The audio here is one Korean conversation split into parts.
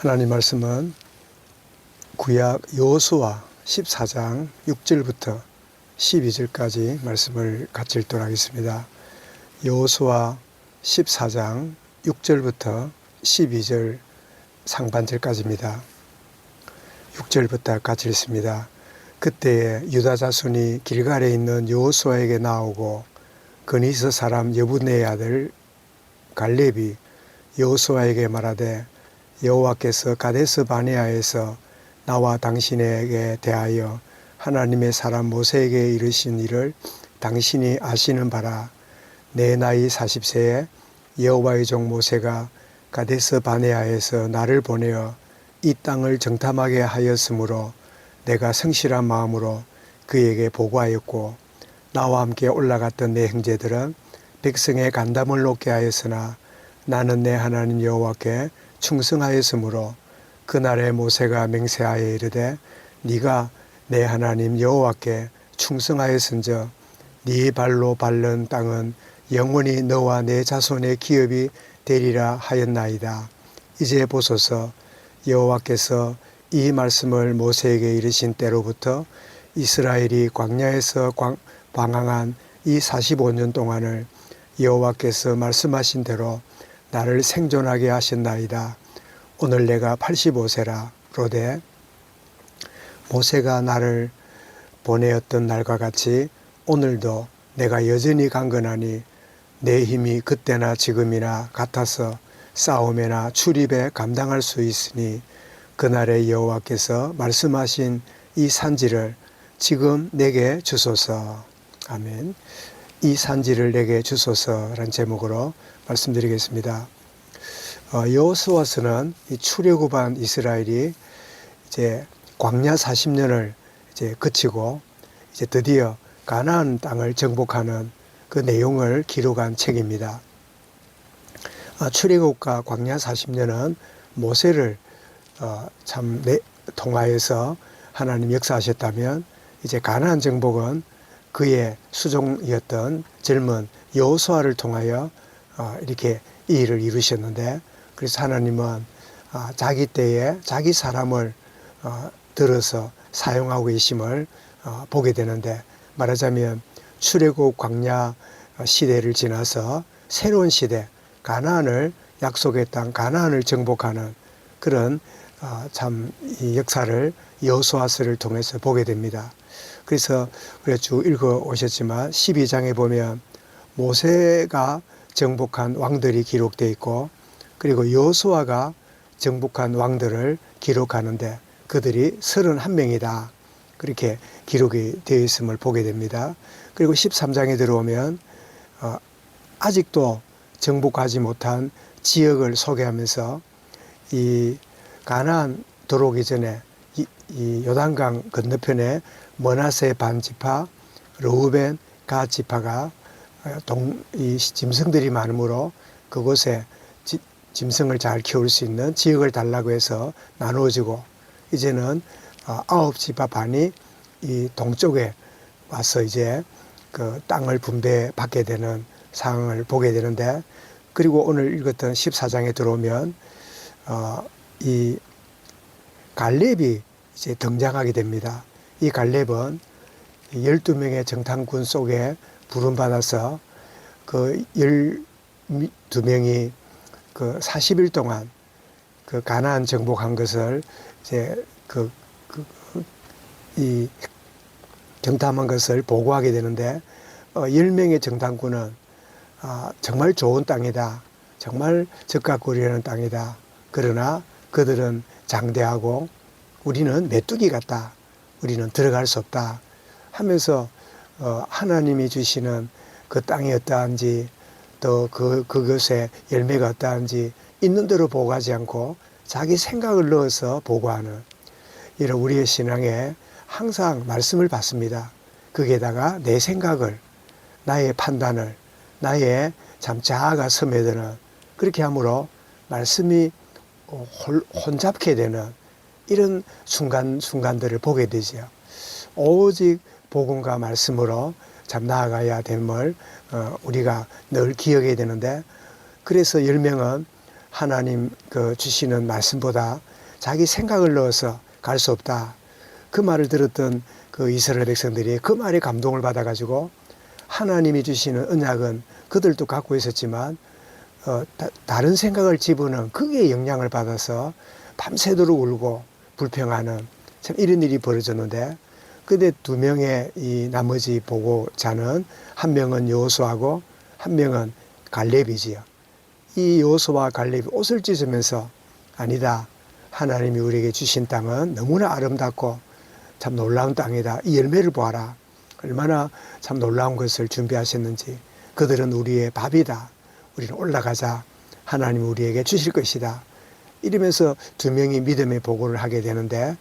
하나님 말씀은 구약 여호수아 14장 6절부터 12절까지 말씀을 같이 읽도록 하겠습니다. 여호수아 14장 6절부터 12절 상반절까지입니다. 6절부터 같이 읽습니다. 그때에 유다 자손이 길갈에 있는 여호수아에게 나오고 그니스 사람 여분의 아들 갈렙이 여호수아에게 말하되 여호와께서 가데스 바네아에서 나와 당신에게 대하여 하나님의 사람 모세에게 이르신 일을 당신이 아시는 바라. 내 나이 40세에 여호와의 종 모세가 가데스 바네아에서 나를 보내어 이 땅을 정탐하게 하였으므로 내가 성실한 마음으로 그에게 보고하였고 나와 함께 올라갔던 내 형제들은 백성의 간담을 높게 하였으나 나는 내 하나님 여호와께 충성하였으므로 그날에 모세가 맹세하여 이르되 네가 내 하나님 여호와께 충성하였은즉 네 발로 밟는 땅은 영원히 너와 내 자손의 기업이 되리라 하였나이다. 이제 보소서, 여호와께서 이 말씀을 모세에게 이르신 때로부터 이스라엘이 광야에서 방황한 이 45년 동안을 여호와께서 말씀하신 대로 나를 생존하게 하셨나이다. 오늘 내가 85세라. 그러되 모세가 나를 보내었던 날과 같이 오늘도 내가 여전히 강건하니 내 힘이 그때나 지금이나 같아서 싸움에나 출입에 감당할 수 있으니 그날에 여호와께서 말씀하신 이 산지를 지금 내게 주소서. 아멘. 이 산지를 내게 주소서라는 제목으로 말씀드리겠습니다. 여호수아서는 출애굽한 이스라엘이 이제 광야 40년을 이제 거치고 이제 드디어 가나안 땅을 정복하는 그 내용을 기록한 책입니다. 출애굽과 광야 40년은 모세를 참 통하여서 하나님 역사하셨다면 이제 가나안 정복은 그의 수종이었던 젊은 여호수아를 통하여 이렇게 이 일을 이루셨는데, 그래서 하나님은 자기 때에 자기 사람을 들어서 사용하고 계심을 보게 되는데, 말하자면 출애굽 광야 시대를 지나서 새로운 시대, 가나안을 약속의 땅 가나안을 정복하는 그런 참 이 역사를 여호수아서를 통해서 보게 됩니다. 그래서 우리가 쭉 읽어 오셨지만 12장에 보면 모세가 정복한 왕들이 기록되어 있고, 그리고 여호수아가 정복한 왕들을 기록하는데 그들이 31명이다. 그렇게 기록이 되어 있음을 보게 됩니다. 그리고 13장에 들어오면 아직도 정복하지 못한 지역을 소개하면서 이 가나안 들어오기 전에 이 요단강 건너편에 므낫세 반 지파, 르우벤 갓 지파가 이 짐승들이 많으므로 그곳에 짐승을 잘 키울 수 있는 지역을 달라고 해서 나누어지고, 이제는 9지파 반이 이 동쪽에 와서 이제 그 땅을 분배받게 되는 상황을 보게 되는데, 그리고 오늘 읽었던 14장에 들어오면 이 갈렙이 이제 등장하게 됩니다. 이 갈렙은 12명의 정탐꾼 속에 부름받아서 그 12명이 그 40일 동안 그 가나안 정복한 것을 이제 이 정탐한 것을 보고하게 되는데, 10명의 정탐꾼은 정말 좋은 땅이다. 정말 적합 거리라는 땅이다. 그러나 그들은 장대하고 우리는 메뚜기 같다. 우리는 들어갈 수 없다 하면서 하나님이 주시는 그 땅이 어떠한지, 또 그것의 열매가 어떠한지 있는 대로 보고하지 않고 자기 생각을 넣어서 보고하는 이런 우리의 신앙에 항상 말씀을 받습니다. 거기에다가 내 생각을, 나의 판단을, 나의 참 자아가 스며드는, 그렇게 함으로 말씀이 혼잡게 되는 이런 순간들을 보게 되죠. 오직 복음과 말씀으로 참 나아가야 됨을 우리가 늘 기억해야 되는데, 그래서 10명은 하나님 그 주시는 말씀보다 자기 생각을 넣어서 갈 수 없다. 그 말을 들었던 그 이스라엘 백성들이 그 말에 감동을 받아가지고 하나님이 주시는 언약은 그들도 갖고 있었지만 다른 생각을 집어넣은 그게 영향을 받아서 밤새도록 울고 불평하는 참 이런 일이 벌어졌는데, 근데 두 명의 이 나머지 보고자는 한 명은 여호수아고 한 명은 갈렙이지요. 이 여호수아와 갈렙이 옷을 찢으면서 아니다, 하나님이 우리에게 주신 땅은 너무나 아름답고 참 놀라운 땅이다. 이 열매를 보아라. 얼마나 참 놀라운 것을 준비하셨는지. 그들은 우리의 밥이다. 우리는 올라가자. 하나님이 우리에게 주실 것이다. 이러면서 두 명이 믿음의 보고를 하게 되는데,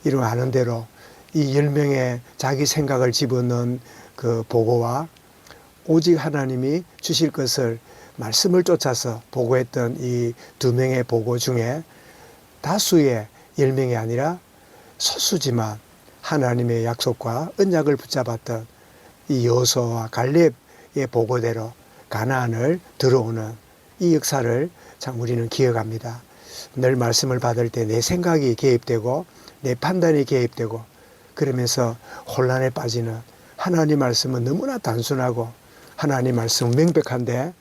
이런 아는 대로 이 10명의 자기 생각을 집어넣은 그 보고와 오직 하나님이 주실 것을 말씀을 쫓아서 보고했던 이 두 명의 보고 중에 다수의 10명이 아니라 소수지만 하나님의 약속과 언약을 붙잡았던 이 여호수아와 갈렙의 보고대로 가나안을 들어오는 이 역사를 참 우리는 기억합니다. 늘 말씀을 받을 때 내 생각이 개입되고 내 판단이 개입되고 그러면서 혼란에 빠지는, 하나님 말씀은 너무나 단순하고 하나님 말씀은 명백한데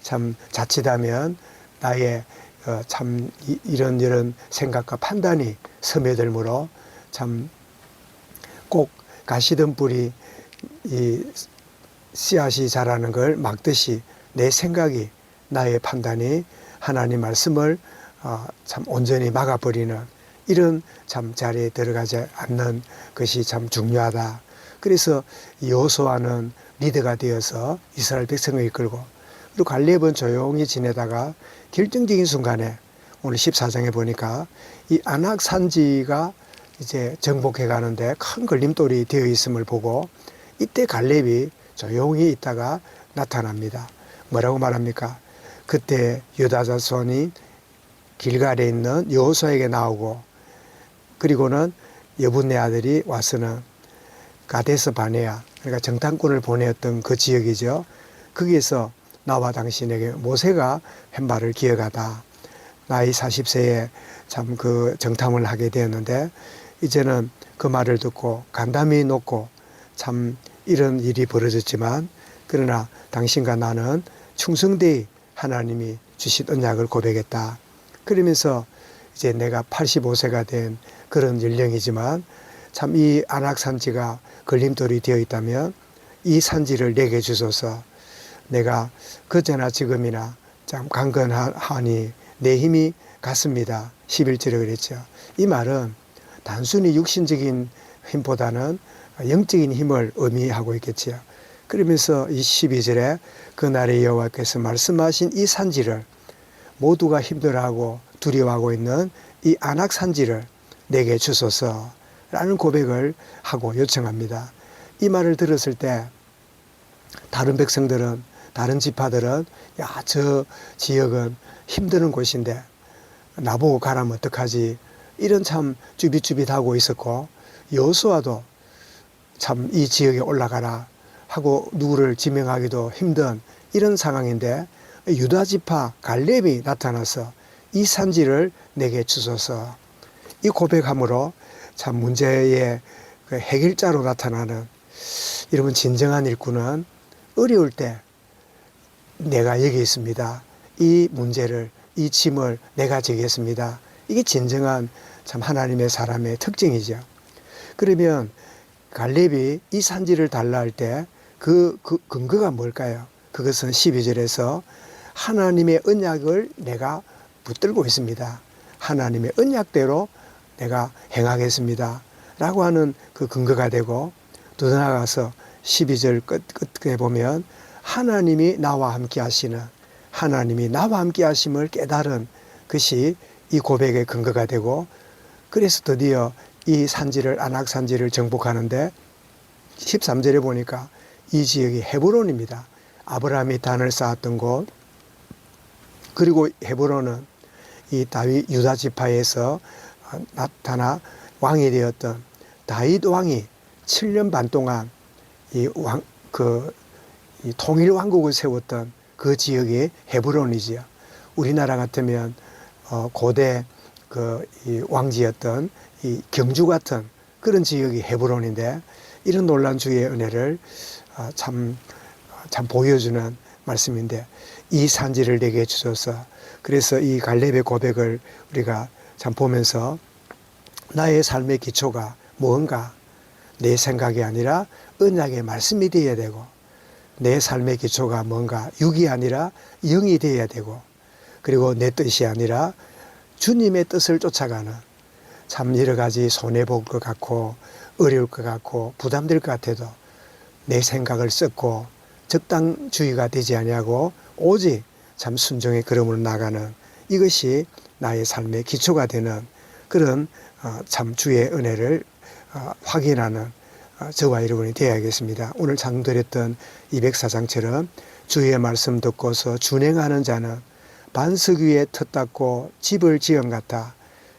참 자칫하면 나의 참 이런 생각과 판단이 스며들므로 참 꼭 가시던 뿔이 이 씨앗이 자라는 걸 막듯이 내 생각이, 나의 판단이 하나님 말씀을 참 온전히 막아버리는 이런 참 자리에 들어가지 않는 것이 참 중요하다. 그래서 여호수아는 리더가 되어서 이스라엘 백성을 이끌고, 그리고 갈렙은 조용히 지내다가 결정적인 순간에 오늘 14장에 보니까 이 아낙 산지가 이제 정복해 가는데 큰 걸림돌이 되어 있음을 보고 이때 갈렙이 조용히 있다가 나타납니다. 뭐라고 말합니까? 그때 유다 자손이 길갈에 있는 여호수아에게 나오고, 그리고는 여분네 아들이 와서는 가데스 바네아, 그러니까 정탐꾼을 보내었던 그 지역이죠. 거기에서 나와 당신에게 모세가 한 말을 기억하다. 나이 40세에 참 그 정탐을 하게 되었는데 이제는 그 말을 듣고 간담이 놓고 참 이런 일이 벌어졌지만, 그러나 당신과 나는 충성되이 하나님이 주신 언약을 고백했다. 그러면서 이제 내가 85세가 된 그런 연령이지만 참 이 아낙 산지가 걸림돌이 되어 있다면 이 산지를 내게 주소서. 내가 그제나 지금이나 참 강건하니 내 힘이 같습니다. 11절에 그랬죠. 이 말은 단순히 육신적인 힘보다는 영적인 힘을 의미하고 있겠지요. 그러면서 이 12절에 그날의 여호와께서 말씀하신 이 산지를, 모두가 힘들어하고 두려워하고 있는 이 아낙 산지를 내게 주소서라는 고백을 하고 요청합니다. 이 말을 들었을 때 다른 백성들은, 다른 지파들은 야, 저 지역은 힘드는 곳인데 나보고 가라면 어떡하지, 이런 참 쭈빗쭈빗하고 있었고, 여호수아도 참 이 지역에 올라가라 하고 누구를 지명하기도 힘든 이런 상황인데 유다 지파 갈렙이 나타나서 이 산지를 내게 주소서, 이 고백함으로 참 문제의 그 해결자로 나타나는, 여러분 진정한 일꾼은 어려울 때 내가 여기 있습니다. 이 문제를, 이 짐을 내가 지겠습니다. 이게 진정한 참 하나님의 사람의 특징이죠. 그러면 갈렙이 이 산지를 달라 할 때 그 근거가 뭘까요? 그것은 12절에서 하나님의 언약을 내가 붙들고 있습니다. 하나님의 언약대로 내가 행하겠습니다. 라고 하는 그 근거가 되고, 더 나아가서 12절 끝에 보면 하나님이 나와 함께 하시는, 하나님이 나와 함께 하심을 깨달은 것이 이 고백의 근거가 되고, 그래서 드디어 이 산지를, 아낙 산지를 정복하는데 13절에 보니까 이 지역이 헤브론입니다. 아브라함이 단을 쌓았던 곳, 그리고 헤브론은 이 다윗 유다 지파에서 나타나 왕이 되었던 다윗 왕이 7년 반 동안 이 통일 왕국을 세웠던 그 지역이 헤브론이지요. 우리나라 같으면 고대 이 왕지였던 이 경주 같은 그런 지역이 헤브론인데 이런 놀란 주의 은혜를 참 보여주는 말씀인데 이 산지를 내게 주소서. 그래서 이 갈렙의 고백을 우리가 참 보면서 나의 삶의 기초가 무언가 내 생각이 아니라 언약의 말씀이 되어야 되고 내 삶의 기초가 뭔가 육이 아니라 영이 되어야 되고 그리고 내 뜻이 아니라 주님의 뜻을 쫓아가는 참 여러 가지 손해볼 것 같고 어려울 것 같고 부담될 것 같아도 내 생각을 썩고 적당주의가 되지 아니하고 오직 참 순종의 걸음으로 나가는 이것이 나의 삶의 기초가 되는 그런 참 주의 은혜를 확인하는 저와 여러분이 되어야겠습니다. 오늘 장드렸던 204장처럼 주의 말씀 듣고서 준행하는 자는 반석 위에 터 닦고 집을 지은 같아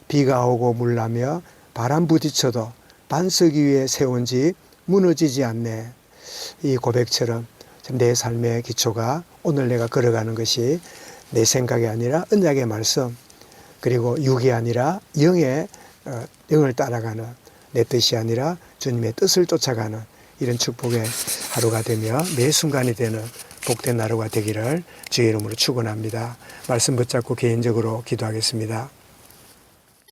비가 오고 물나며 바람 부딪혀도 반석 위에 세운 집 무너지지 않네. 이 고백처럼 내 삶의 기초가 오늘 내가 걸어가는 것이 내 생각이 아니라 언약의 말씀 그리고 육이 아니라 영을 따라가는 내 뜻이 아니라 주님의 뜻을 쫓아가는 이런 축복의 하루가 되며 매 순간이 되는 복된 하루가 되기를 주의 이름으로 축원합니다. 말씀 붙잡고 개인적으로 기도하겠습니다.